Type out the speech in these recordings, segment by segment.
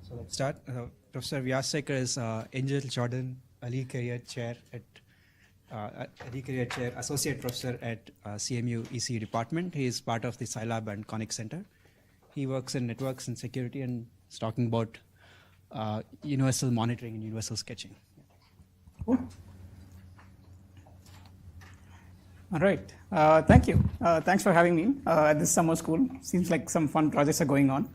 So let's start. Professor Vyasekar is Angel Jordan Ali Career Chair Associate Professor at CMU ECE Department. He is part of the Scilab and Conic Center. He works in networks and security and is talking about universal monitoring and universal sketching. Cool. All right. Thank you. Thanks for having me at this summer school. Seems like some fun projects are going on.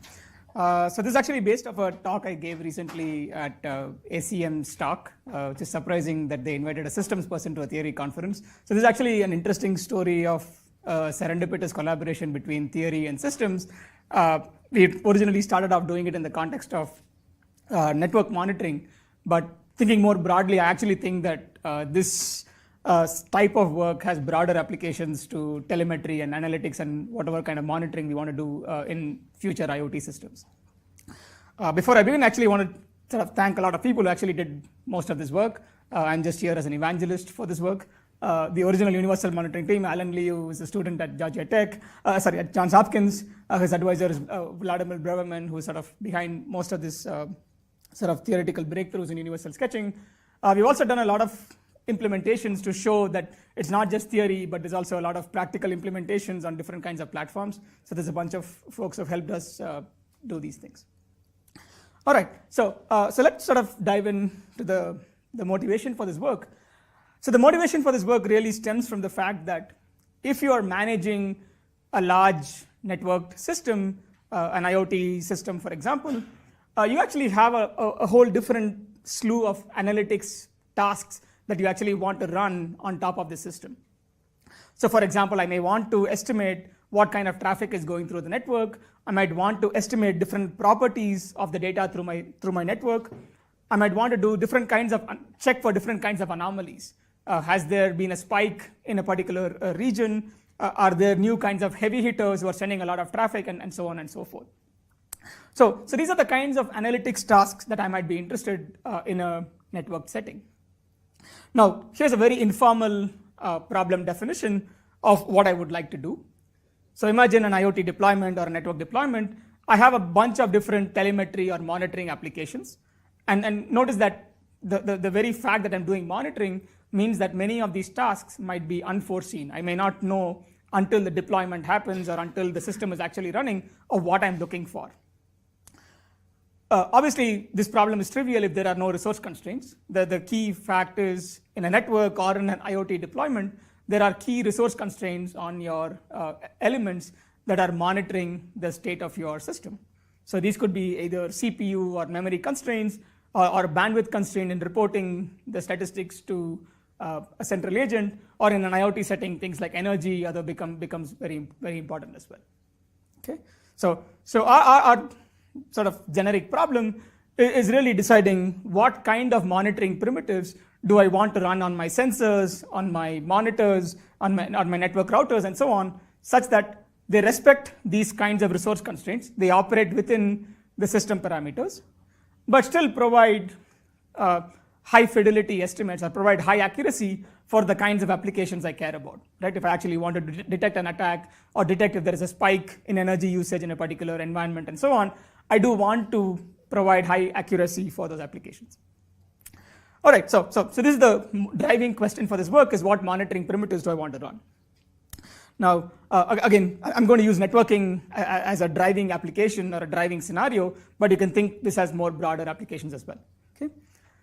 So this is actually based off a talk I gave recently at ACM's talk, which is surprising that they invited a systems person to a theory conference. So this is actually an interesting story of serendipitous collaboration between theory and systems. We originally started off doing it in the context of network monitoring, but thinking more broadly, I actually think that this type of work has broader applications to telemetry and analytics and whatever kind of monitoring we want to do in future IoT systems. Before I begin, I actually want to sort of thank a lot of people who actually did most of this work. I'm just here as an evangelist for this work. The original universal monitoring team, Alan Lee, who is a student at Georgia Tech, at Johns Hopkins. His advisor is Vladimir Braverman, who is sort of behind most of this sort of theoretical breakthroughs in universal sketching. We've also done a lot of implementations to show that it's not just theory, but there's also a lot of practical implementations on different kinds of platforms. So there's a bunch of folks who have helped us do these things. All right, so let's sort of dive into the motivation for this work. So the motivation for this work really stems from the fact that if you are managing a large networked system, an IoT system, for example, you actually have a whole different slew of analytics tasks that you actually want to run on top of the system. So for example, I may want to estimate what kind of traffic is going through the network. I might want to estimate different properties of the data through my network. I might want to do different kinds of check for different kinds of anomalies. Has there been a spike in a particular region? Are there new kinds of heavy hitters who are sending a lot of traffic, and so on and so forth. So these are the kinds of analytics tasks that I might be interested in a network setting. Now, here's a very informal problem definition of what I would like to do. So imagine an IoT deployment or a network deployment. I have a bunch of different telemetry or monitoring applications. And notice that the very fact that I'm doing monitoring means that many of these tasks might be unforeseen. I may not know until the deployment happens or until the system is actually running of what I'm looking for. Obviously, this problem is trivial if there are no resource constraints. The key fact is in a network or in an IoT deployment, there are key resource constraints on your elements that are monitoring the state of your system. So these could be either CPU or memory constraints or bandwidth constraint in reporting the statistics to a central agent, or in an IoT setting, things like energy becomes very, very important as well. Okay, so our sort of generic problem is really deciding what kind of monitoring primitives do I want to run on my sensors, on my monitors, on my network routers, and so on, such that they respect these kinds of resource constraints. They operate within the system parameters, but still provide high fidelity estimates or provide high accuracy for the kinds of applications I care about. Right? If I actually want to detect an attack or detect if there is a spike in energy usage in a particular environment and so on, I do want to provide high accuracy for those applications. All right, so this is the driving question for this work, is what monitoring primitives do I want to run? Now, again, I'm going to use networking as a driving application or a driving scenario, but you can think this has more broader applications as well. Okay,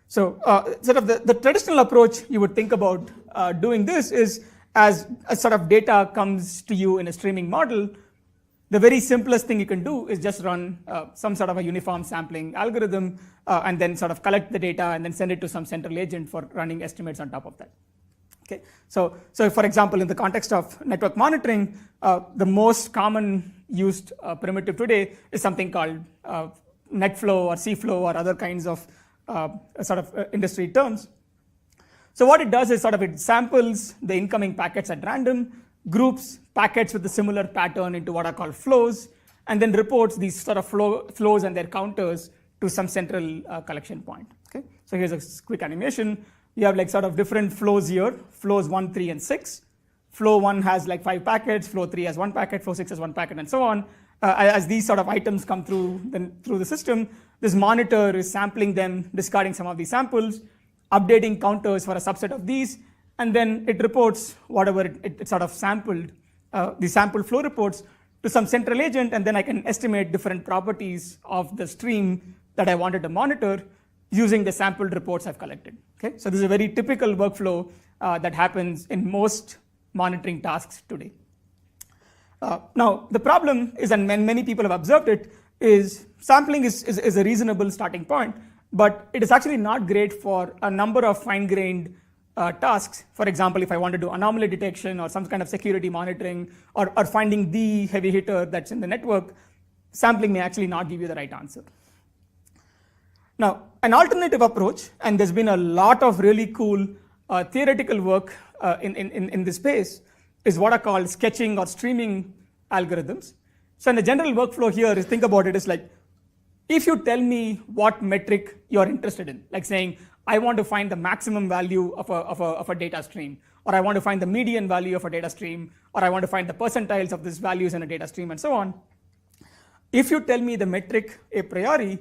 so sort of the traditional approach you would think about doing this is as a sort of data comes to you in a streaming model. The very simplest thing you can do is just run some sort of a uniform sampling algorithm and then sort of collect the data and then send it to some central agent for running estimates on top of that. Okay, so for example, in the context of network monitoring, the most common used primitive today is something called NetFlow or CFlow or other kinds of sort of industry terms. So what it does is sort of it samples the incoming packets at random, groups packets with a similar pattern into what are called flows, and then reports these sort of flows and their counters to some central collection point. Okay, so here's a quick animation. You have like sort of different flows here, flows 1, 3, and 6. flow 1 has like 5 packets, flow 3 has 1 packet, flow 6 has 1 packet, and so on. As these sort of items come through the system, this monitor is sampling them, discarding some of these samples, updating counters for a subset of these, and then it reports whatever it sort of sampled, the sample flow reports to some central agent, and then I can estimate different properties of the stream that I wanted to monitor using the sampled reports I've collected. Okay? So this is a very typical workflow that happens in most monitoring tasks today. Now, the problem is, and many people have observed it, is sampling is a reasonable starting point, but it is actually not great for a number of fine-grained tasks. For example, if I want to do anomaly detection or some kind of security monitoring or finding the heavy hitter that's in the network, sampling may actually not give you the right answer. Now, an alternative approach, and there's been a lot of really cool theoretical work in this space, is what are called sketching or streaming algorithms. So in the general workflow here is, think about it as like, if you tell me what metric you're interested in, like saying, I want to find the maximum value of a data stream, or I want to find the median value of a data stream, or I want to find the percentiles of these values in a data stream, and so on. If you tell me the metric a priori,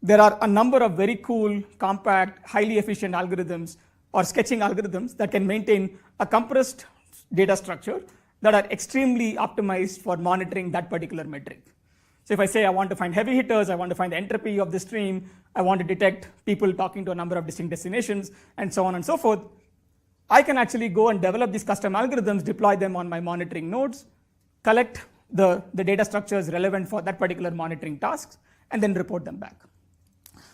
there are a number of very cool, compact, highly efficient algorithms or sketching algorithms that can maintain a compressed data structure that are extremely optimized for monitoring that particular metric. So if I say I want to find heavy hitters, I want to find the entropy of the stream, I want to detect people talking to a number of distinct destinations, and so on and so forth, I can actually go and develop these custom algorithms, deploy them on my monitoring nodes, collect the data structures relevant for that particular monitoring tasks, and then report them back.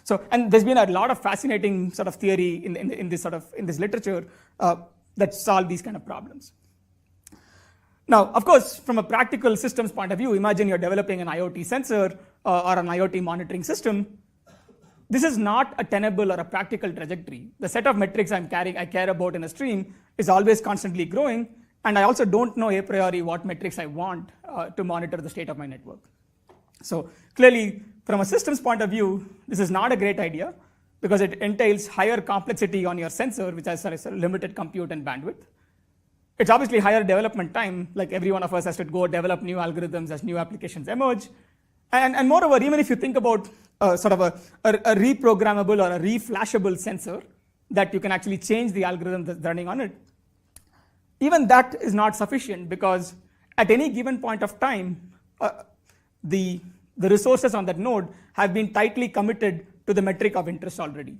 So, and there's been a lot of fascinating sort of theory in this literature that solve these kind of problems. Now, of course, from a practical systems point of view, imagine you're developing an IoT sensor or an IoT monitoring system. This is not a tenable or a practical trajectory. The set of metrics I care about in a stream is always constantly growing, and I also don't know a priori what metrics I want to monitor the state of my network. So clearly, from a systems point of view, this is not a great idea because it entails higher complexity on your sensor, which has a limited compute and bandwidth. It's obviously higher development time, like every one of us has to go develop new algorithms as new applications emerge. And moreover, even if you think about sort of a reprogrammable or a reflashable sensor that you can actually change the algorithm that's running on it, even that is not sufficient because at any given point of time, the resources on that node have been tightly committed to the metric of interest already.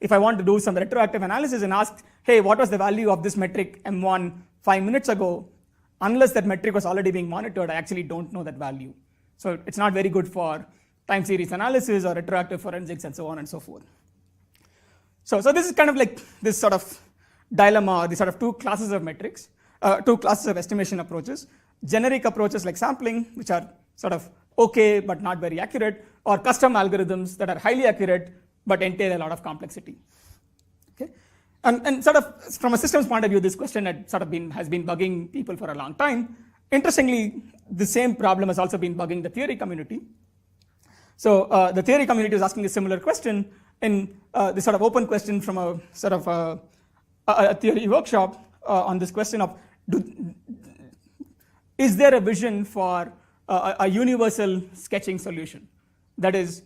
If I want to do some retroactive analysis and ask, hey, what was the value of this metric M1 5 minutes ago, unless that metric was already being monitored, I actually don't know that value. So it's not very good for time series analysis or retroactive forensics and so on and so forth. So this is kind of like this sort of dilemma, these sort of two classes of metrics, two classes of estimation approaches. Generic approaches like sampling, which are sort of okay but not very accurate, or custom algorithms that are highly accurate but entail a lot of complexity. Okay? And sort of from a systems point of view, this question has been bugging people for a long time. Interestingly, the same problem has also been bugging the theory community. So the theory community is asking a similar question in this sort of open question from a sort of a theory workshop on this question of is there a vision for a universal sketching solution? That is,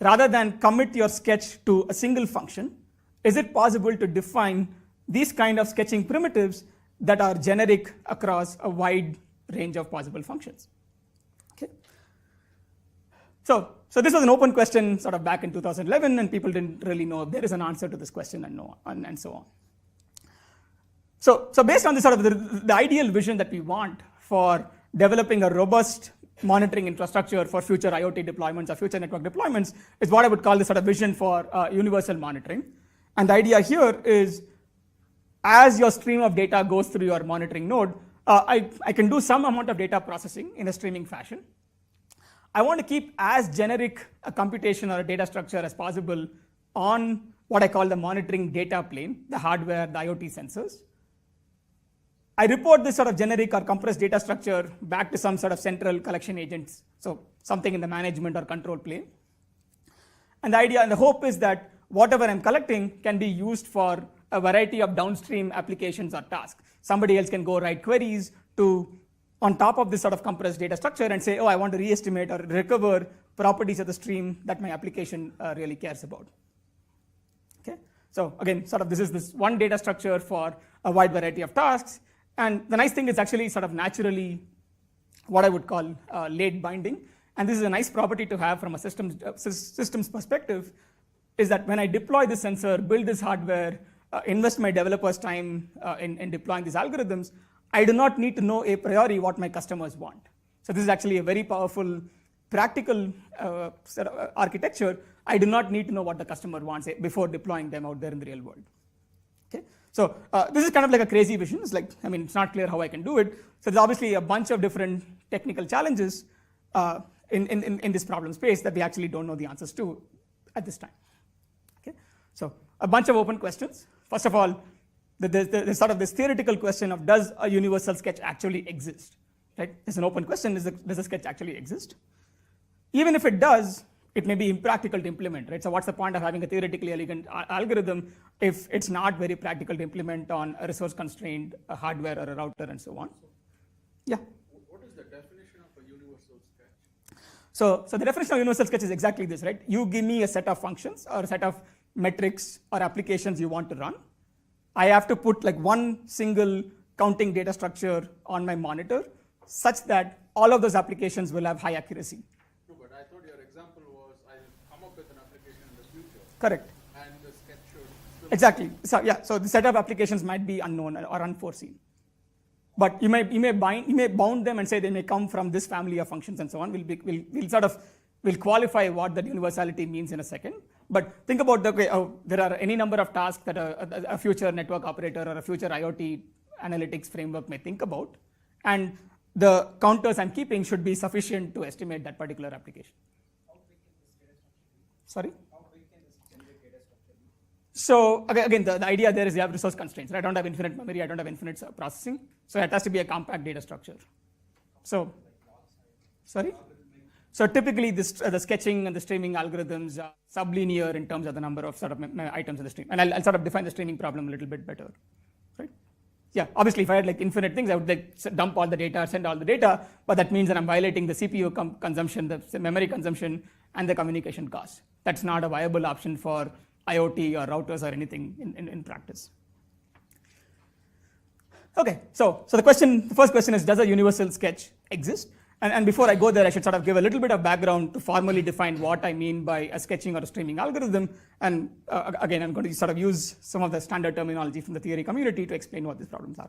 rather than commit your sketch to a single function, is it possible to define these kind of sketching primitives that are generic across a wide range of possible functions? Okay. So this was an open question sort of back in 2011, and people didn't really know if there is an answer to this question and so on. So based on this sort of the ideal vision that we want for developing a robust monitoring infrastructure for future IoT deployments or future network deployments is what I would call the sort of vision for universal monitoring. And the idea here is, as your stream of data goes through your monitoring node, I can do some amount of data processing in a streaming fashion. I want to keep as generic a computation or a data structure as possible on what I call the monitoring data plane, the hardware, the IoT sensors. I report this sort of generic or compressed data structure back to some sort of central collection agents, so something in the management or control plane. And the idea and the hope is that whatever I'm collecting can be used for a variety of downstream applications or tasks. Somebody else can go write queries to, on top of this sort of compressed data structure and say, oh, I want to re-estimate or recover properties of the stream that my application really cares about. Okay? So again, sort of this is this one data structure for a wide variety of tasks. And the nice thing is actually sort of naturally what I would call late binding. And this is a nice property to have from a systems perspective, is that when I deploy this sensor, build this hardware, invest my developers' time in deploying these algorithms, I do not need to know a priori what my customers want. So this is actually a very powerful, practical sort of architecture. I do not need to know what the customer wants before deploying them out there in the real world. Okay? So this is kind of like a crazy vision. It's like, I mean, it's not clear how I can do it. So there's obviously a bunch of different technical challenges in this problem space that we actually don't know the answers to at this time. Okay? So a bunch of open questions. First of all, there's sort of this theoretical question of, does a universal sketch actually exist? Right? It's an open question. Does a sketch actually exist? Even if it does, it may be impractical to implement. Right? So what's the point of having a theoretically elegant algorithm if it's not very practical to implement on a resource-constrained hardware or a router and so on? Yeah? What is the definition of a universal sketch? So the definition of universal sketch is exactly this, right? You give me a set of functions or a set of metrics or applications you want to run. I have to put like one single counting data structure on my monitor such that all of those applications will have high accuracy. No, but I thought your example was I will come up with an application in the future. Correct. And the sketch should... Exactly. So yeah, so the set of applications might be unknown or unforeseen. But you may bound them and say they may come from this family of functions and so on. We'll qualify what that universality means in a second. But think about there are any number of tasks that a future network operator or a future IoT analytics framework may think about. And the counters I'm keeping should be sufficient to estimate that particular application. How big can this data structure be? Sorry? How big can this generic data structure be? So again, the idea there is you have resource constraints. Right? I don't have infinite memory. I don't have infinite processing. So it has to be a compact data structure. So, sorry? So typically, the sketching and the streaming algorithms are sublinear in terms of the number of sort of items in the stream. And I'll sort of define the streaming problem a little bit better, right? Yeah, obviously, if I had like infinite things, I would like dump all the data, send all the data, but that means that I'm violating the CPU consumption, the memory consumption, and the communication cost. That's not a viable option for IoT or routers or anything in practice. Okay, so the first question is, does a universal sketch exist? And before I go there, I should sort of give a little bit of background to formally define what I mean by a sketching or a streaming algorithm. And again, I'm going to sort of use some of the standard terminology from the theory community to explain what these problems are.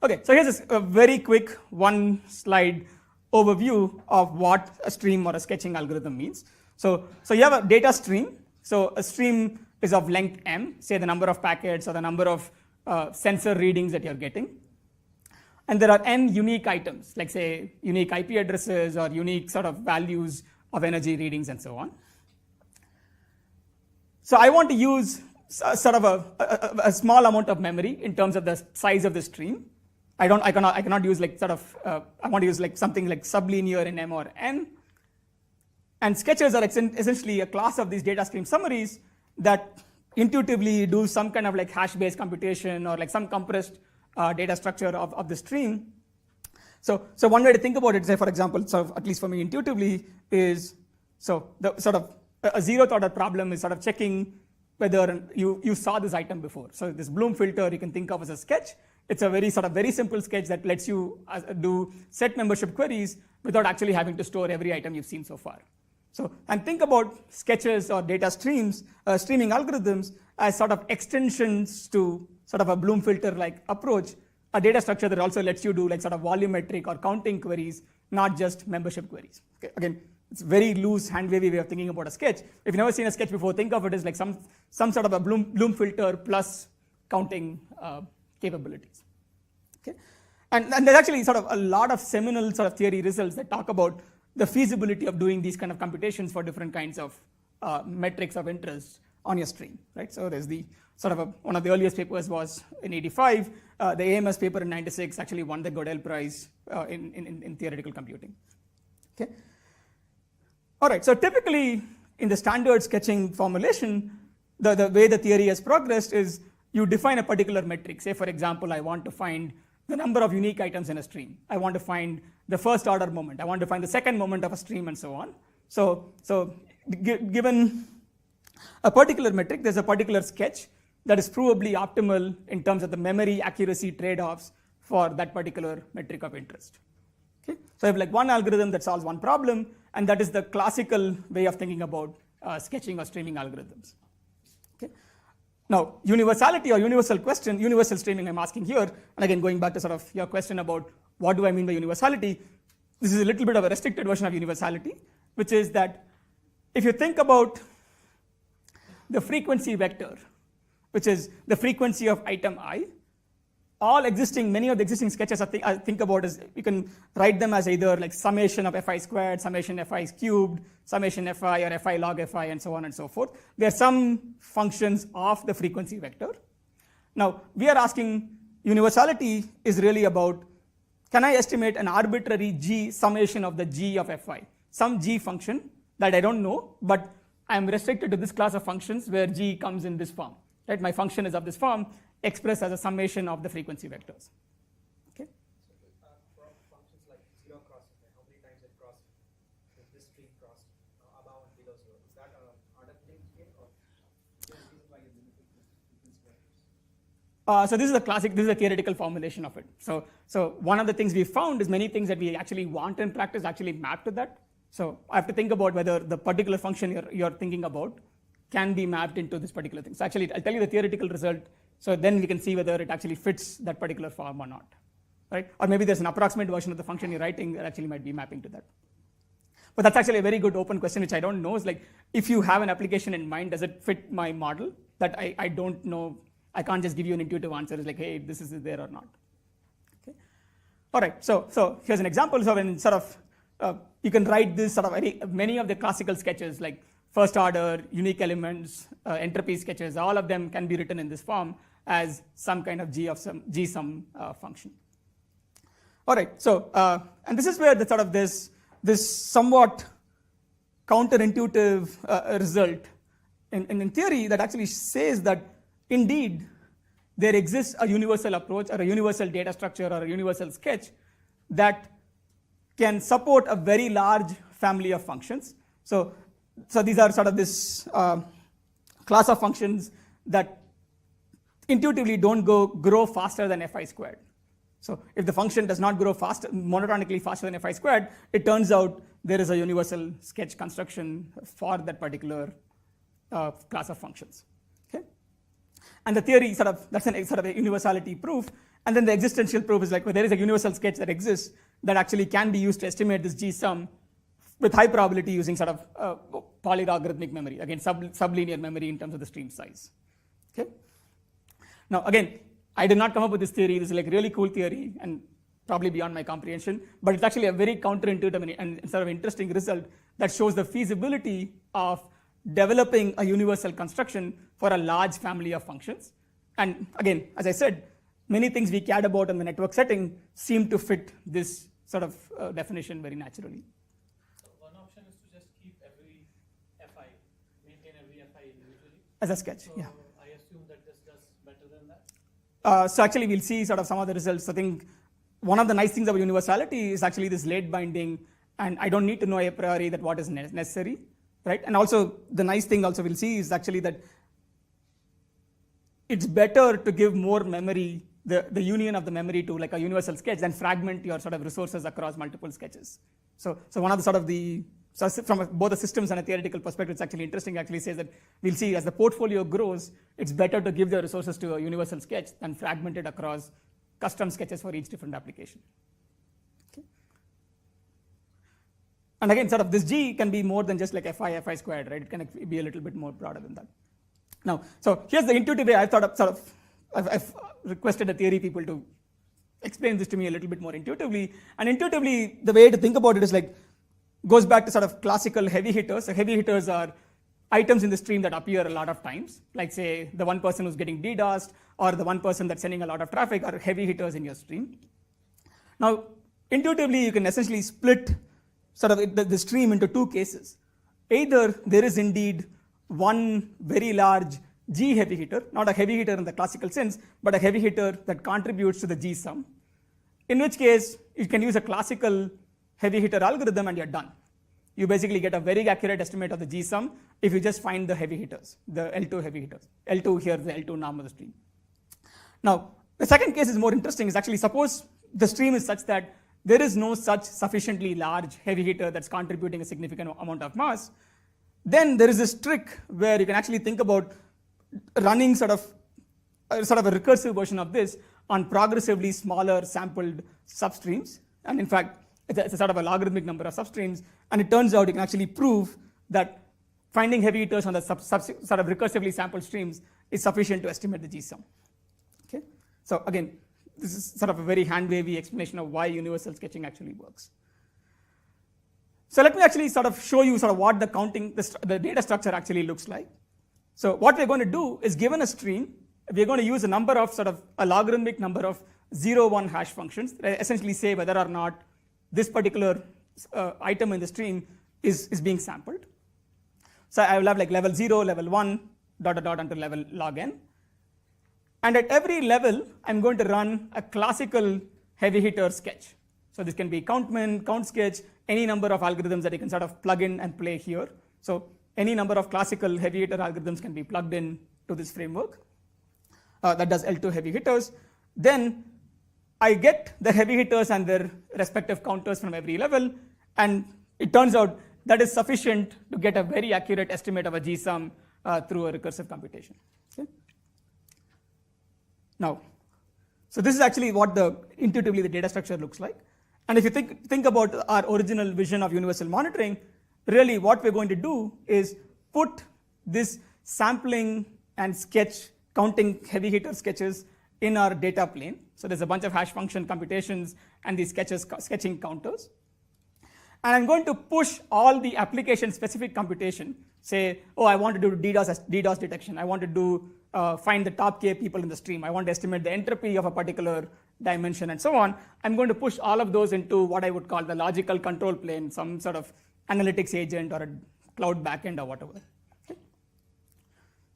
Okay, so here's a very quick one slide overview of what a stream or a sketching algorithm means. So you have a data stream. So a stream is of length m, say the number of packets or the number of sensor readings that you're getting. And there are n unique items, like say unique IP addresses or unique sort of values of energy readings and so on. So I want to use sort of a small amount of memory in terms of the size of the stream. I cannot use like sort of, I want to use like something like sublinear in m or n. And sketches are essentially a class of these data stream summaries that intuitively do some kind of like hash-based computation or like some compressed data structure of the stream. So one way to think about it, say for example, sort of at least for me intuitively, is so the sort of a zeroth order problem is sort of checking whether you saw this item before. So this Bloom filter you can think of as a sketch. It's a very simple sketch that lets you do set membership queries without actually having to store every item you've seen so far. So, and think about sketches or data streams, streaming algorithms as sort of extensions to sort of a Bloom filter-like approach, a data structure that also lets you do like sort of volumetric or counting queries, not just membership queries. Okay? Again, it's a very loose, hand-wavy way of thinking about a sketch. If you've never seen a sketch before, think of it as like some sort of a Bloom filter plus counting capabilities. Okay? And there's actually sort of a lot of seminal sort of theory results that talk about the feasibility of doing these kind of computations for different kinds of metrics of interest on your stream, right? So there's the sort of one of the earliest papers was in '85. The AMS paper in '96 actually won the Gödel Prize in theoretical computing. Okay. All right. So typically in the standard sketching formulation, the way the theory has progressed is you define a particular metric. Say, for example, I want to find the number of unique items in a stream. I want to find the first order moment. I want to find the second moment of a stream and so on. So given a particular metric, there's a particular sketch that is provably optimal in terms of the memory accuracy trade-offs for that particular metric of interest. Okay? So I have like one algorithm that solves one problem, and that is the classical way of thinking about sketching or streaming algorithms. Okay? Now, universality or universal streaming I'm asking here, and again going back to sort of your question about what do I mean by universality, this is a little bit of a restricted version of universality, which is that if you think about the frequency vector, which is the frequency of item I, many of the existing sketches I think about is you can write them as either like summation of fi squared, summation fi cubed, summation fi or fi log fi, and so on and so forth. There are some functions of the frequency vector. Now, we are asking universality is really about, can I estimate an arbitrary g summation of the g of fi, some g function that I don't know, but I am restricted to this class of functions where g comes in this form. Right? My function is of this form, expressed as a summation of the frequency vectors. Okay? So for functions like zero crossing, how many times it crossed, this stream crossed above and below zero, is that an order thing here, or is this why you limit it to frequency vectors? So this is a theoretical formulation of it. So one of the things we found is many things that we actually want in practice actually map to that. So I have to think about whether the particular function you're thinking about can be mapped into this particular thing. So actually, I'll tell you the theoretical result, so then we can see whether it actually fits that particular form or not, right? Or maybe there's an approximate version of the function you're writing that actually might be mapping to that. But that's actually a very good open question, which I don't know, is like, if you have an application in mind, does it fit my model? That I don't know, I can't just give you an intuitive answer, it's like, hey, this is there or not. Okay. All right, so here's an example. So when sort of, you can write this sort of many of the classical sketches, like first order, unique elements, entropy sketches, all of them can be written in this form as some kind of g sum function. All right, so and this is where the sort of this somewhat counterintuitive result in theory that actually says that indeed there exists a universal approach or a universal data structure or a universal sketch that can support a very large family of functions. So these are sort of this class of functions that intuitively don't grow faster than fi squared. So if the function does not grow monotonically faster than fi squared, it turns out there is a universal sketch construction for that particular class of functions. Okay? And the theory that's a universality proof. And then the existential proof is like, well, there is a universal sketch that exists that actually can be used to estimate this g sum with high probability using sort of polylogarithmic memory, again, sublinear memory in terms of the stream size. Okay? Now, again, I did not come up with this theory. This is like really cool theory and probably beyond my comprehension, but it's actually a very counterintuitive and sort of interesting result that shows the feasibility of developing a universal construction for a large family of functions. And again, as I said, many things we cared about in the network setting seem to fit this sort of definition very naturally. One option is to just keep every fi, maintain every fi individually. As a sketch, So yeah. I assume that this does better than that. So actually, we'll see sort of some of the results. I think one of the nice things about universality is actually this late binding, and I don't need to know a priori that what is necessary, right? And also the nice thing also we'll see is actually that it's better to give more memory, the union of the memory to like a universal sketch than fragment your sort of resources across multiple sketches. So one of the sort of so from both the systems and a theoretical perspective, it's actually interesting. Actually says that we'll see as the portfolio grows, it's better to give the resources to a universal sketch than fragment it across custom sketches for each different application. Okay. And again, sort of this G can be more than just like fi squared, right? It can be a little bit more broader than that. Now, so here's the intuitive way I thought of I've requested the theory people to explain this to me a little bit more intuitively. And intuitively, the way to think about it is like, goes back to sort of classical heavy hitters. So heavy hitters are items in the stream that appear a lot of times, like say the one person who's getting DDoSed or the one person that's sending a lot of traffic are heavy hitters in your stream. Now, intuitively, you can essentially split sort of the stream into two cases. Either there is indeed one very large G heavy hitter, not a heavy hitter in the classical sense, but a heavy hitter that contributes to the G sum, in which case you can use a classical heavy hitter algorithm and you're done. You basically get a very accurate estimate of the G sum if you just find the heavy hitters, the L2 heavy hitters. L2 here, the L2 norm of the stream. Now, the second case is more interesting, is actually suppose the stream is such that there is no such sufficiently large heavy hitter that's contributing a significant amount of mass. Then there is this trick where you can actually think about running sort of a recursive version of this on progressively smaller sampled substreams. And in fact, it's a sort of a logarithmic number of substreams. And it turns out you can actually prove that finding heavy hitters on the sort of recursively sampled streams is sufficient to estimate the G sum. Okay? So again, this is sort of a very hand-wavy explanation of why universal sketching actually works. So let me actually sort of show you sort of what the counting, the data structure actually looks like. So what we're going to do is, given a stream, we're going to use a number of sort of a logarithmic number of 0, 1 hash functions that essentially say whether or not this particular item in the stream is being sampled. So I will have like level 0, level 1, dot, dot, dot until level log n. And at every level, I'm going to run a classical heavy hitter sketch. So this can be countmin, count sketch, any number of algorithms that you can sort of plug in and play here. So any number of classical heavy hitter algorithms can be plugged in to this framework that does L2 heavy hitters. Then I get the heavy hitters and their respective counters from every level, and it turns out that is sufficient to get a very accurate estimate of a G sum through a recursive computation. Okay? Now, so this is actually what intuitively the data structure looks like. And if you think about our original vision of universal monitoring, really what we're going to do is put this sampling and sketch counting heavy hitter sketches in our data plane. So there's a bunch of hash function computations and these sketching counters. And I'm going to push all the application specific computation. Say, oh, I want to do DDoS detection. I want to do find the top k people in the stream. I want to estimate the entropy of a particular dimension and so on. I'm going to push all of those into what I would call the logical control plane, some sort of analytics agent or a cloud backend or whatever. Okay?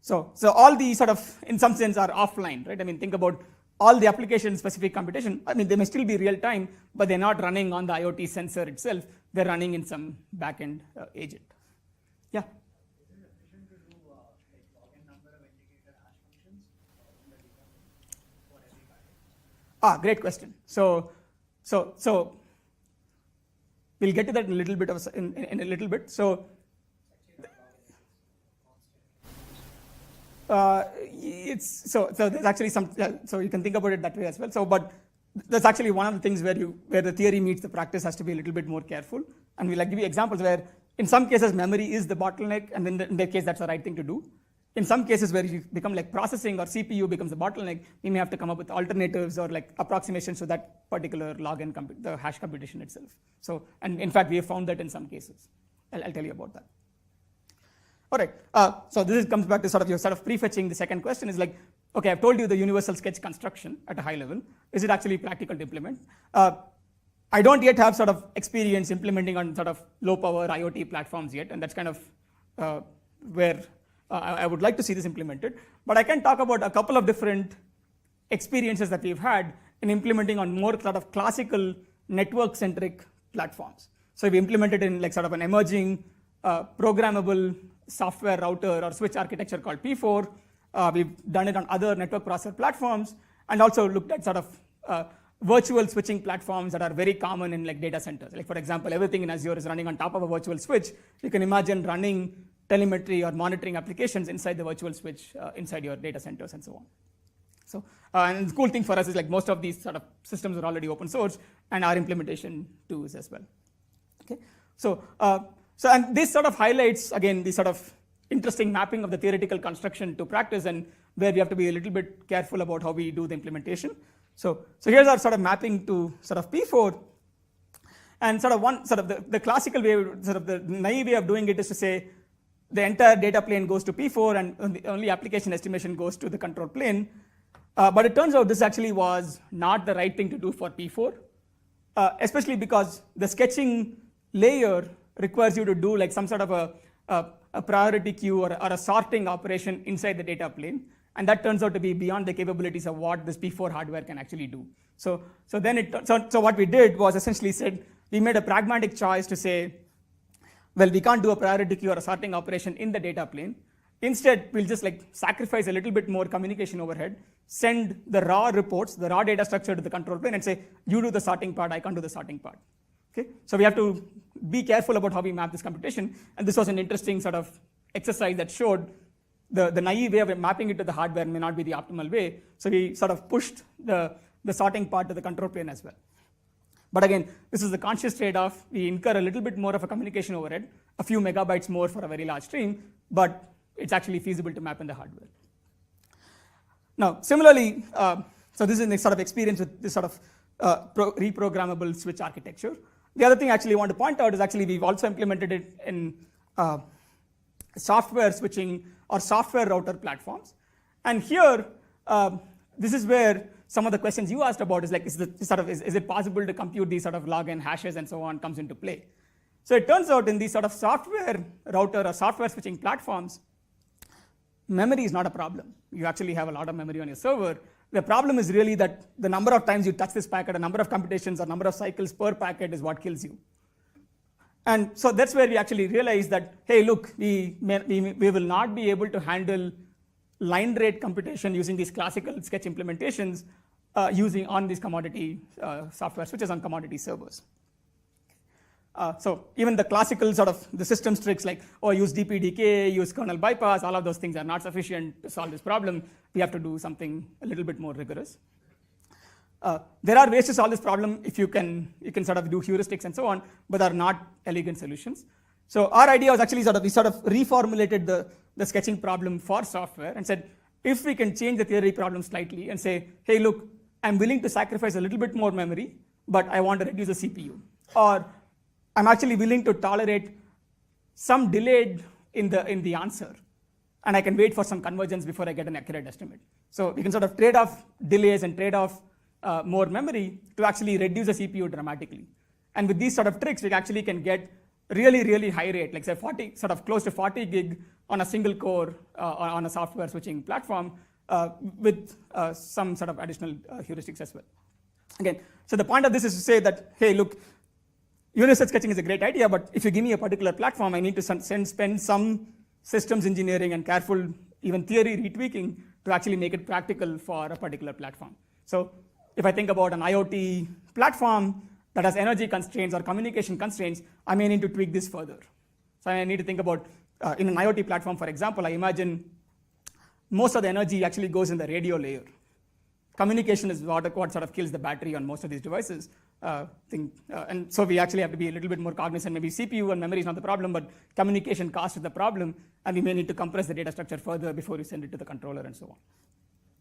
So all these sort of, in some sense, are offline, right? I mean, think about all the application-specific computation. I mean, they may still be real time, but they're not running on the IoT sensor itself. They're running in some backend agent. Yeah. Is it efficient to do like login number of indicator hash functions in the data for every packet? Great question. So we'll get to that in a little bit in a little bit. So there's actually some, so you can think about it that way as well. So, but that's actually one of the things where the theory meets the practice has to be a little bit more careful. And we'll give you examples where in some cases memory is the bottleneck, and in that case that's the right thing to do. In some cases where you become like processing or CPU becomes a bottleneck, we may have to come up with alternatives or like approximations to that particular the hash computation itself. So, and in fact we have found that in some cases. I'll tell you about that. All right, so this comes back to sort of your sort of prefetching the second question is like, okay, I've told you the universal sketch construction at a high level. Is it actually practical to implement? I don't yet have sort of experience implementing on sort of low power IoT platforms yet, and that's kind of where I would like to see this implemented. But I can talk about a couple of different experiences that we've had in implementing on more sort of classical network-centric platforms. So we implemented in like sort of an emerging programmable software router or switch architecture called P4. We've done it on other network processor platforms, and also looked at sort of virtual switching platforms that are very common in like data centers. Like for example, everything in Azure is running on top of a virtual switch. You can imagine running telemetry or monitoring applications inside the virtual switch inside your data centers and so on. So, and the cool thing for us is like most of these sort of systems are already open source, and our implementation too is as well. Okay, so and this sort of highlights again the sort of interesting mapping of the theoretical construction to practice, and where we have to be a little bit careful about how we do the implementation. So here's our sort of mapping to sort of P4, and sort of the classical way, sort of the naive way of doing it is to say the entire data plane goes to P4 and the only application estimation goes to the control plane. But it turns out this actually was not the right thing to do for P4, especially because the sketching layer requires you to do like some sort of a priority queue or a sorting operation inside the data plane. And that turns out to be beyond the capabilities of what this P4 hardware can actually do. So what we did was essentially said, we made a pragmatic choice to say, well, we can't do a priority queue or a sorting operation in the data plane. Instead, we'll just like sacrifice a little bit more communication overhead, send the raw reports, the raw data structure to the control plane and say, you do the sorting part, I can't do the sorting part. Okay? So we have to be careful about how we map this computation. And this was an interesting sort of exercise that showed the naive way of mapping it to the hardware may not be the optimal way. So we sort of pushed the sorting part to the control plane as well. But again, this is the conscious trade-off. We incur a little bit more of a communication overhead, a few megabytes more for a very large stream, but it's actually feasible to map in the hardware. Now, similarly, so this is the sort of experience with this sort of reprogrammable switch architecture. The other thing I actually want to point out is actually we've also implemented it in software switching or software router platforms. And here, this is where some of the questions you asked about is like, is it possible to compute these sort of log n hashes and so on comes into play. So it turns out in these sort of software router or software switching platforms, memory is not a problem. You actually have a lot of memory on your server. The problem is really that the number of times you touch this packet, a number of computations or number of cycles per packet is what kills you. And so that's where we actually realized that, hey, look, we will not be able to handle line rate computation using these classical sketch implementations using on these commodity software switches on commodity servers. So even the classical sort of the systems tricks like, oh, use DPDK, use kernel bypass, all of those things are not sufficient to solve this problem. We have to do something a little bit more rigorous. There are ways to solve this problem if you can sort of do heuristics and so on, but are not elegant solutions. So our idea was actually we sort of reformulated the sketching problem for software and said, if we can change the theory problem slightly and say, hey, look, I'm willing to sacrifice a little bit more memory, but I want to reduce the CPU. Or I'm actually willing to tolerate some delay in the answer, and I can wait for some convergence before I get an accurate estimate. So we can sort of trade off delays and trade off more memory to actually reduce the CPU dramatically. And with these sort of tricks, we actually can get really, really high rate, like say 40, sort of close to 40 gig on a single core on a software switching platform with some sort of additional heuristics as well. Again, so the point of this is to say that, hey, look, universal sketching is a great idea, but if you give me a particular platform, I need to spend some systems engineering and careful, even theory retweaking to actually make it practical for a particular platform. So if I think about an IoT platform that has energy constraints or communication constraints, I may need to tweak this further. So I need to think about, in an IoT platform, for example, I imagine most of the energy actually goes in the radio layer. Communication is what sort of kills the battery on most of these devices. And so we actually have to be a little bit more cognizant. Maybe CPU and memory is not the problem, but communication cost is the problem, and we may need to compress the data structure further before we send it to the controller and so on.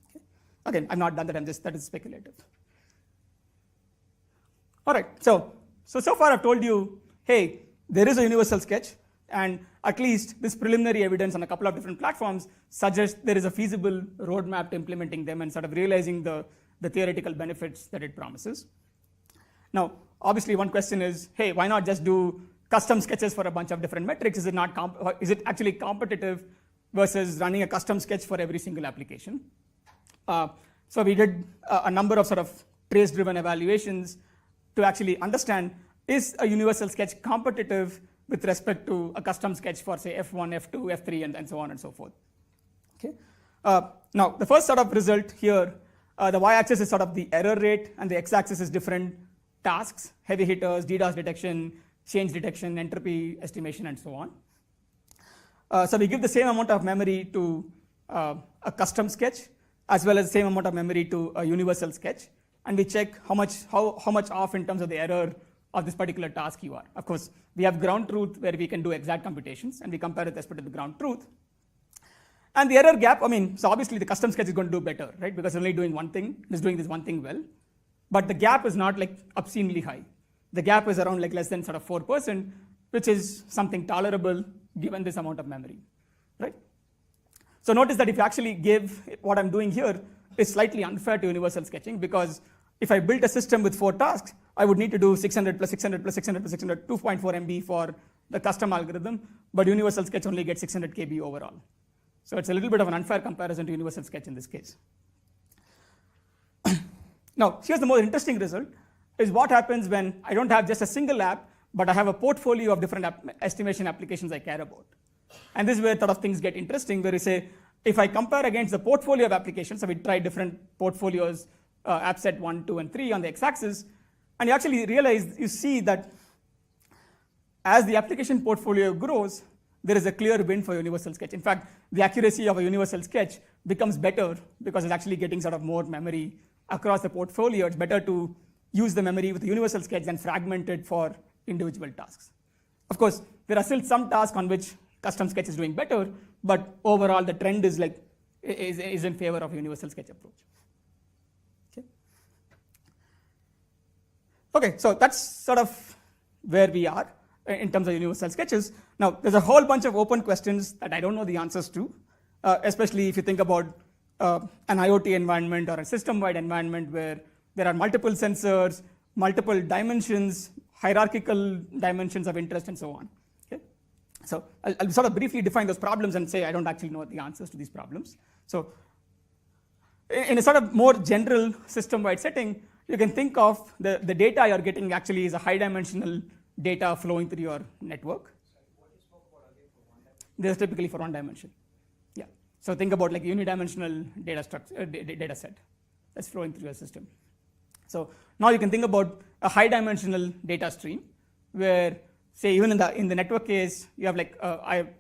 Okay. Again, I've not done that, that is speculative. All right, so far I've told you, hey, there is a universal sketch, and at least this preliminary evidence on a couple of different platforms suggests there is a feasible roadmap to implementing them and sort of realizing the theoretical benefits that it promises. Now, obviously one question is, hey, why not just do custom sketches for a bunch of different metrics? Is it actually competitive versus running a custom sketch for every single application? So we did a number of sort of trace-driven evaluations to actually understand, is a universal sketch competitive with respect to a custom sketch for, say, F1, F2, F3, and so on and so forth. Okay. Now, the first sort of result here, the y-axis is sort of the error rate, and the x-axis is different tasks, heavy hitters, DDoS detection, change detection, entropy estimation, and so on. So we give the same amount of memory to a custom sketch, as well as the same amount of memory to a universal sketch, and we check how much off in terms of the error of this particular task you are. Of course, we have ground truth where we can do exact computations, and we compare with respect to the ground truth. And the error gap, so obviously the custom sketch is going to do better, right? Because it's only doing one thing, it's doing this one thing well. But the gap is not like obscenely high. The gap is around like less than sort of 4%, which is something tolerable given this amount of memory, right? So notice that if you actually give what I'm doing here, it's slightly unfair to universal sketching, because if I built a system with 4 tasks, I would need to do 600 plus 600 plus 600 plus 600, 2.4 MB for the custom algorithm, but Universal Sketch only gets 600 KB overall. So it's a little bit of an unfair comparison to Universal Sketch in this case. Now, here's the more interesting result, is what happens when I don't have just a single app, but I have a portfolio of different estimation applications I care about. And this is where sort of things get interesting, where you say, if I compare against the portfolio of applications, so we try different portfolios, app set 1, 2, and 3 on the x-axis, and you actually realize, you see that as the application portfolio grows, there is a clear win for Universal Sketch. In fact, the accuracy of a Universal Sketch becomes better because it's actually getting sort of more memory across the portfolio. It's better to use the memory with the Universal Sketch than fragment it for individual tasks. Of course, there are still some tasks on which custom sketch is doing better, but overall the trend is is in favor of Universal Sketch approach. Okay, so that's sort of where we are in terms of Universal Sketches. Now, there's a whole bunch of open questions that I don't know the answers to, especially if you think about an IoT environment or a system-wide environment where there are multiple sensors, multiple dimensions, hierarchical dimensions of interest, and so on. Okay? So I'll sort of briefly define those problems and say I don't actually know the answers to these problems. So in a sort of more general system-wide setting, you can think of the data you're getting actually is a high-dimensional data flowing through your network. They're typically for one dimension. Yeah. So think about like unidimensional data set that's flowing through your system. So now you can think about a high-dimensional data stream where, say, even in the network case, you have like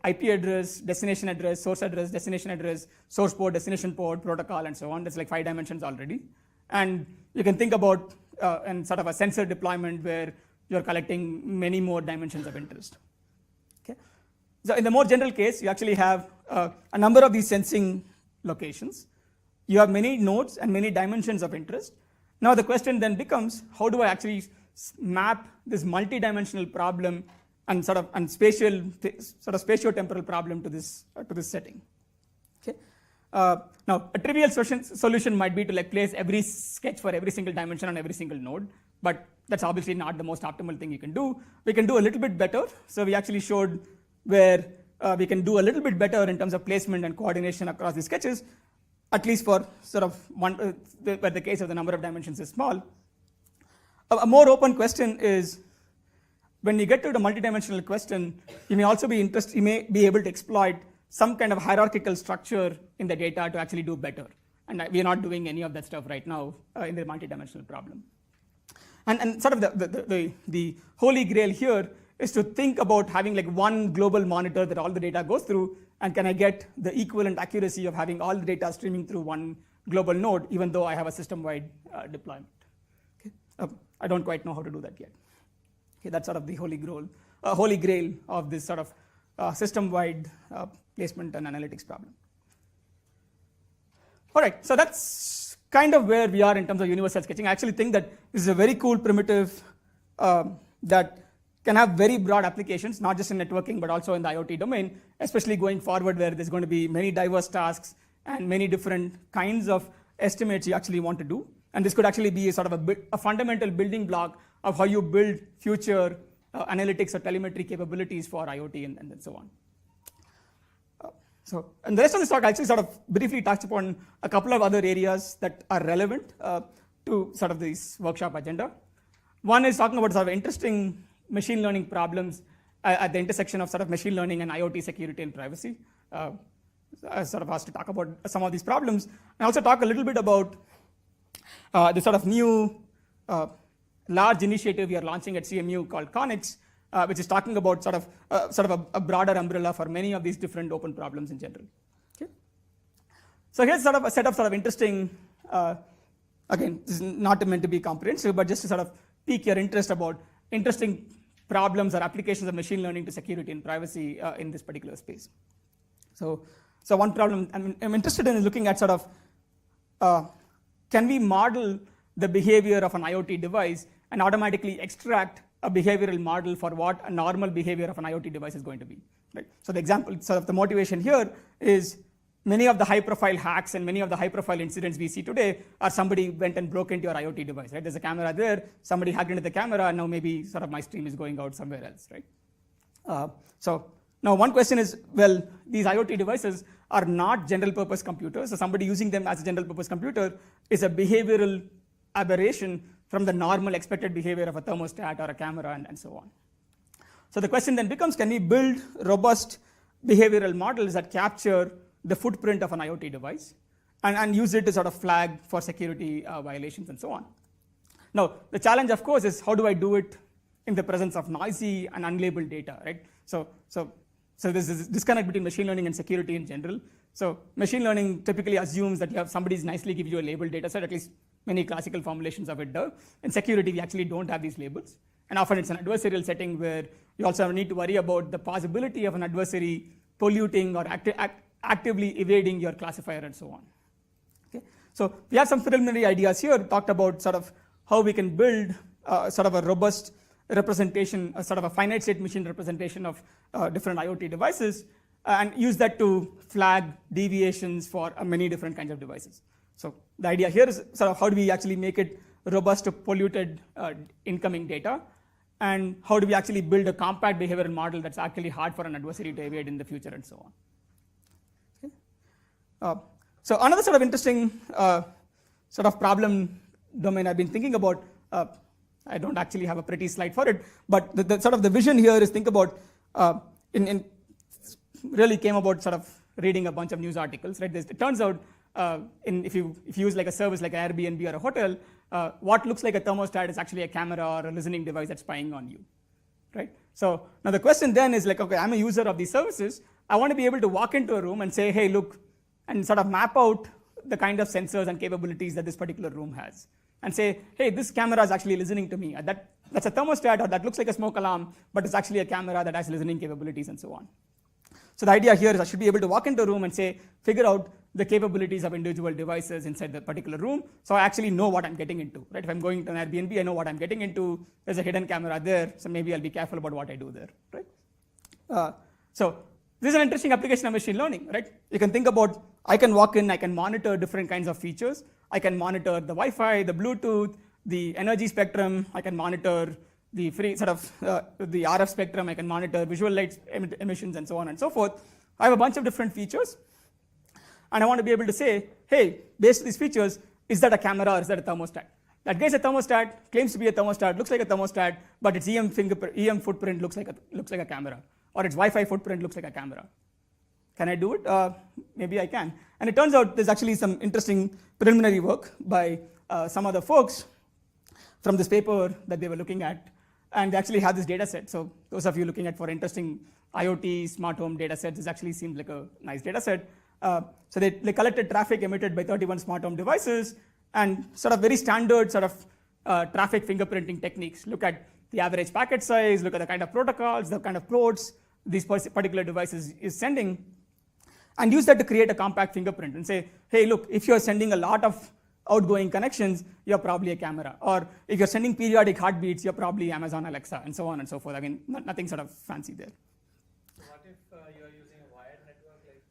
IP address, destination address, source address, destination address, source port, destination port, protocol, and so on. That's like 5 dimensions already. And you can think about and sort of a sensor deployment where you're collecting many more dimensions of interest. Okay. So in the more general case, you actually have a number of these sensing locations. You have many nodes and many dimensions of interest. Now the question then becomes, how do I actually map this multi-dimensional problem and spatio-temporal problem to this setting? Okay. Now a trivial solution might be to like place every sketch for every single dimension on every single node, but that's obviously not the most optimal thing you can do. We can do a little bit better. So we actually showed where we can do a little bit better in terms of placement and coordination across the sketches, at least for sort of one, where the case of the number of dimensions is small. A more open question is, when you get to the multidimensional question, you may also be you may be able to exploit some kind of hierarchical structure in the data to actually do better. And we are not doing any of that stuff right now in the multidimensional problem. And sort of the holy grail here is to think about having like one global monitor that all the data goes through, and can I get the equivalent accuracy of having all the data streaming through one global node, even though I have a system-wide deployment. Okay? I don't quite know how to do that yet. Okay, that's sort of the holy grail of this sort of system-wide placement and analytics problem. All right, so that's kind of where we are in terms of universal sketching. I actually think that this is a very cool primitive that can have very broad applications, not just in networking, but also in the IoT domain, especially going forward where there's going to be many diverse tasks and many different kinds of estimates you actually want to do. And this could actually be a sort of a fundamental building block of how you build future analytics or telemetry capabilities for IoT and so on. And the rest of this talk, I actually sort of briefly touched upon a couple of other areas that are relevant to sort of this workshop agenda. One is talking about sort of interesting machine learning problems at the intersection of sort of machine learning and IoT security and privacy. I sort of asked to talk about some of these problems, and also talk a little bit about the sort of new large initiative we are launching at CMU called Connix, which is talking about sort of a broader umbrella for many of these different open problems in general. Okay. So here's sort of a set of interesting, again, this is not meant to be comprehensive, but just to sort of pique your interest about interesting problems or applications of machine learning to security and privacy in this particular space. So one problem I'm interested in is looking at sort of, can we model the behavior of an IoT device and automatically extract a behavioral model for what a normal behavior of an IoT device is going to be, right? So the example, sort of the motivation here is many of the high-profile hacks and many of the high-profile incidents we see today are somebody went and broke into your IoT device, right? There's a camera there, somebody hacked into the camera, and now maybe sort of my stream is going out somewhere else, right? So now one question is, well, these IoT devices are not general purpose computers. So somebody using them as a general purpose computer is a behavioral aberration from the normal expected behavior of a thermostat or a camera and so on. So the question then becomes, can we build robust behavioral models that capture the footprint of an IoT device and use it to sort of flag for security violations and so on? Now, the challenge, of course, is how do I do it in the presence of noisy and unlabeled data, right? So there's this disconnect between machine learning and security in general. So machine learning typically assumes that you have somebody's nicely give you a labeled data set, at least many classical formulations of it do. In security, we actually don't have these labels. And often it's an adversarial setting where you also need to worry about the possibility of an adversary polluting or actively evading your classifier and so on. Okay? So we have some preliminary ideas here, talked about sort of how we can build sort of a robust representation, sort of a finite state machine representation of different IoT devices, and use that to flag deviations for many different kinds of devices. So the idea here is sort of how do we actually make it robust to polluted incoming data, and how do we actually build a compact behavioral model that's actually hard for an adversary to evade in the future and so on. Okay. So another sort of interesting sort of problem domain I've been thinking about, I don't actually have a pretty slide for it, but the sort of the vision here is think about, really came about sort of reading a bunch of news articles, right? It turns out if you use like a service like Airbnb or a hotel, what looks like a thermostat is actually a camera or a listening device that's spying on you, right? So now the question then is like, okay, I'm a user of these services. I want to be able to walk into a room and say, hey, look, and sort of map out the kind of sensors and capabilities that this particular room has. And say, hey, this camera is actually listening to me. That's a thermostat, or that looks like a smoke alarm, but it's actually a camera that has listening capabilities and so on. So the idea here is I should be able to walk into a room and say, figure out the capabilities of individual devices inside the particular room, so I actually know what I'm getting into, right? If I'm going to an Airbnb, I know what I'm getting into. There's a hidden camera there, so maybe I'll be careful about what I do there, right? So this is an interesting application of machine learning, right? You can think about, I can walk in, I can monitor different kinds of features. I can monitor the Wi-Fi, the Bluetooth, the energy spectrum. I can monitor the free sort of the RF spectrum. I can monitor visual light emissions and so on and so forth. I have a bunch of different features, and I want to be able to say, hey, based on these features, is that a camera or is that a thermostat? That guy's a thermostat, claims to be a thermostat, looks like a thermostat, but its EM footprint looks like a camera, or its Wi-Fi footprint looks like a camera. Can I do it? Maybe I can. And it turns out there's actually some interesting preliminary work by some other folks from this paper that they were looking at, and they actually have this data set. So those of you looking at for interesting IoT smart home data sets, this actually seems like a nice data set. So they collected traffic emitted by 31 smart home devices and sort of very standard sort of traffic fingerprinting techniques. Look at the average packet size, look at the kind of protocols, the kind of ports these particular devices is sending, and use that to create a compact fingerprint and say, hey, look, if you're sending a lot of outgoing connections, you're probably a camera. Or if you're sending periodic heartbeats, you're probably Amazon Alexa, and so on and so forth. Again, nothing sort of fancy there. What if you're using a wired network, like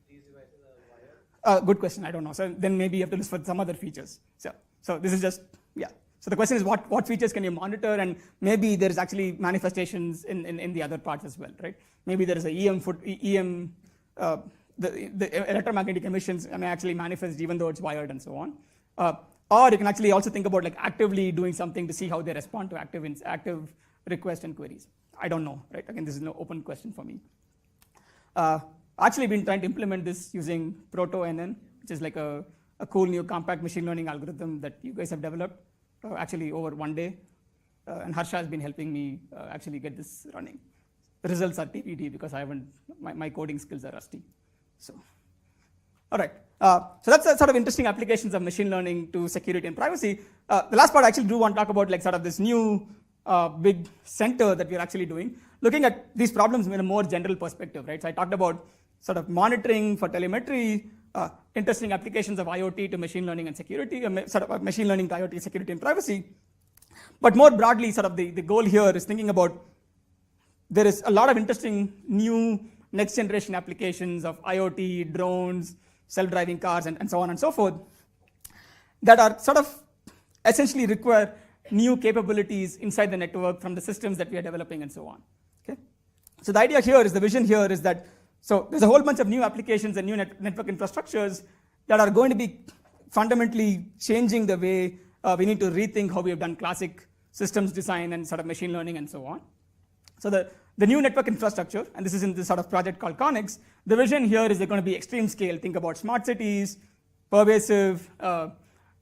these devices are wired? Good question, I don't know. So then maybe you have to look for some other features. So this is just, yeah. So the question is what features can you monitor, and maybe there's actually manifestations in the other parts as well, right? Maybe there is a the electromagnetic emissions may actually manifest even though it's wired and so on. Or you can actually also think about like actively doing something to see how they respond to active requests and queries. I don't know, right? Again, this is no open question for me. Actually been trying to implement this using proto-NN, which is like a cool new compact machine learning algorithm that you guys have developed actually over one day. And Harsha has been helping me actually get this running. The results are TBD because my coding skills are rusty. So, all right. So that's a sort of interesting applications of machine learning to security and privacy. The last part I actually do want to talk about like sort of this new big center that we're actually doing, looking at these problems in a more general perspective, right? So I talked about sort of monitoring for telemetry, interesting applications of IoT to machine learning and security, sort of machine learning to IoT, security and privacy. But more broadly, sort of the goal here is thinking about there is a lot of interesting new next generation applications of IoT, drones, self-driving cars, and so on and so forth that are sort of essentially require new capabilities inside the network from the systems that we are developing and so on. Okay? So the idea here is, the vision here is that, so there's a whole bunch of new applications and new network infrastructures that are going to be fundamentally changing the way we need to rethink how we have done classic systems design and sort of machine learning and so on. So the new network infrastructure, and this is in this sort of project called Connix, the vision here is they're going to be extreme scale. Think about smart cities, pervasive,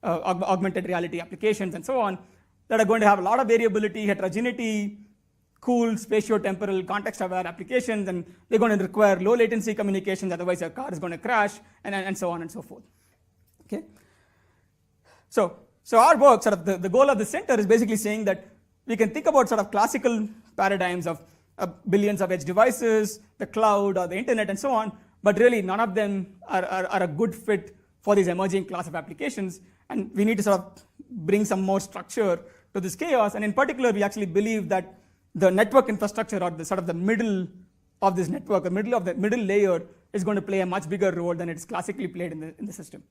augmented reality applications and so on, that are going to have a lot of variability, heterogeneity, cool, spatio-temporal, context-aware applications, and they're going to require low latency communications, otherwise your car is going to crash, and so on and so forth. Okay. So our work, sort of the goal of the center is basically saying that we can think about sort of classical paradigms of billions of edge devices, the cloud or the internet and so on, but really none of them are a good fit for these emerging class of applications, and we need to sort of bring some more structure to this chaos. And in particular, we actually believe that the network infrastructure, or the sort of the middle of this network, the middle layer, is going to play a much bigger role than it's classically played in the system.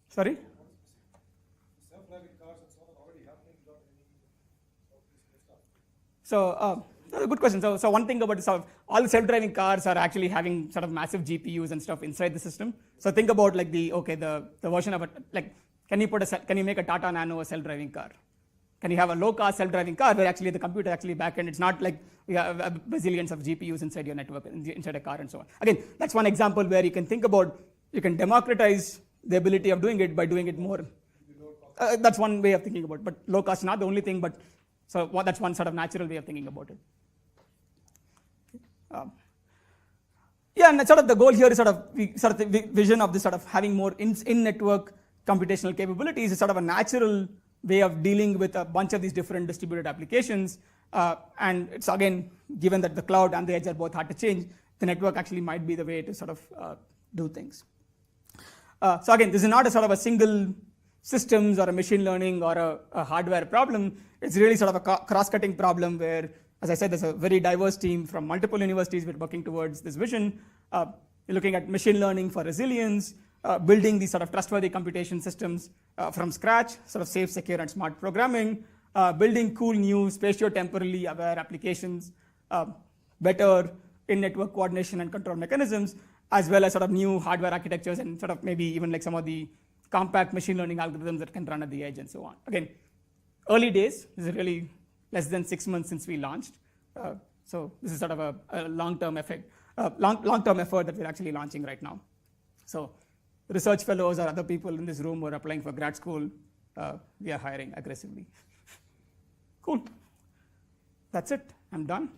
Sorry? So that's a good question. So one thing about sort of all the self-driving cars are actually having sort of massive GPUs and stuff inside the system. So think about like the version of it, like can you make a Tata Nano a self-driving car? Can you have a low-cost self-driving car where actually the computer actually backend? It's not like you have bazillions of GPUs inside your network, inside a car and so on. Again, that's one example where you can think about, you can democratize the ability of doing it by doing it more. That's one way of thinking about it, but low cost is not the only thing, but so that's one sort of natural way of thinking about it. Yeah, and sort of the goal here is sort of the vision of this sort of having more in-network computational capabilities is sort of a natural way of dealing with a bunch of these different distributed applications. And it's again, given that the cloud and the edge are both hard to change, the network actually might be the way to sort of do things. So again, this is not a sort of a single systems or a machine learning or a hardware problem. It's really sort of a cross-cutting problem where, as I said, there's a very diverse team from multiple universities we're working towards this vision. You're looking at machine learning for resilience, building these sort of trustworthy computation systems from scratch, sort of safe, secure, and smart programming, building cool new spatio-temporally aware applications, better in-network coordination and control mechanisms, as well as sort of new hardware architectures and sort of maybe even like some of the compact machine learning algorithms that can run at the edge and so on. Again, early days. This is really less than 6 months since we launched. So this is sort of a long-term effort that we're actually launching right now. So research fellows or other people in this room who are applying for grad school, we are hiring aggressively. Cool. That's it. I'm done.